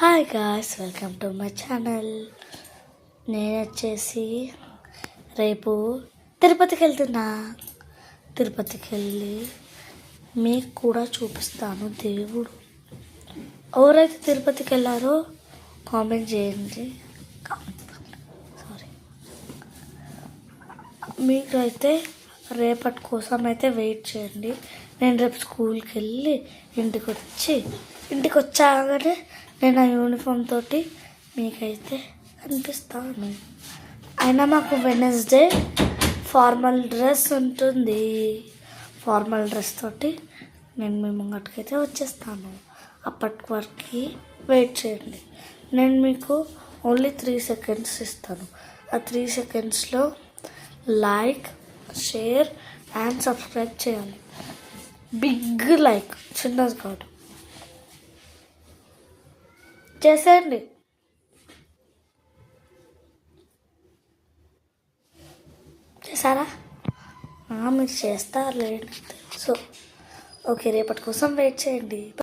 Hi guys, welcome to my channel. నేను వచ్చేసి రేపు తిరుపతికి వెళ్తున్నా. తిరుపతికి వెళ్ళి మీకు కూడా చూపిస్తాను దేవుడు. ఎవరైతే తిరుపతికి వెళ్ళారో కామెంట్ చేయండి. మీకైతే రేపటి కోసం అయితే వెయిట్ చేయండి. నేను రేపు స్కూల్కి వెళ్ళి ఇంటికి వచ్చాగానే నేను ఆ యూనిఫామ్ తోటి మీకైతే కనిపిస్తాను. అయినా మాకు వెడ్నెస్డే ఫార్మల్ డ్రెస్ ఉంటుంది. ఫార్మల్ డ్రెస్ తోటి నేను మీ ముంగటికైతే వచ్చేస్తాను. అప్పటి వరకు వెయిట్ చేయండి. నేను మీకు ఓన్లీ 3 సెకండ్స్ ఇస్తాను. ఆ 3 సెకండ్స్లో లైక్, షేర్ అండ్ సబ్స్క్రైబ్ చేయాలి. బిగ్ లైక్, చిన్నది కాదు, చేసేయండి. చేశారా? మీరు చేస్తారులేండి. సో ఓకే, రేపటి కోసం వెయిట్ చేయండి.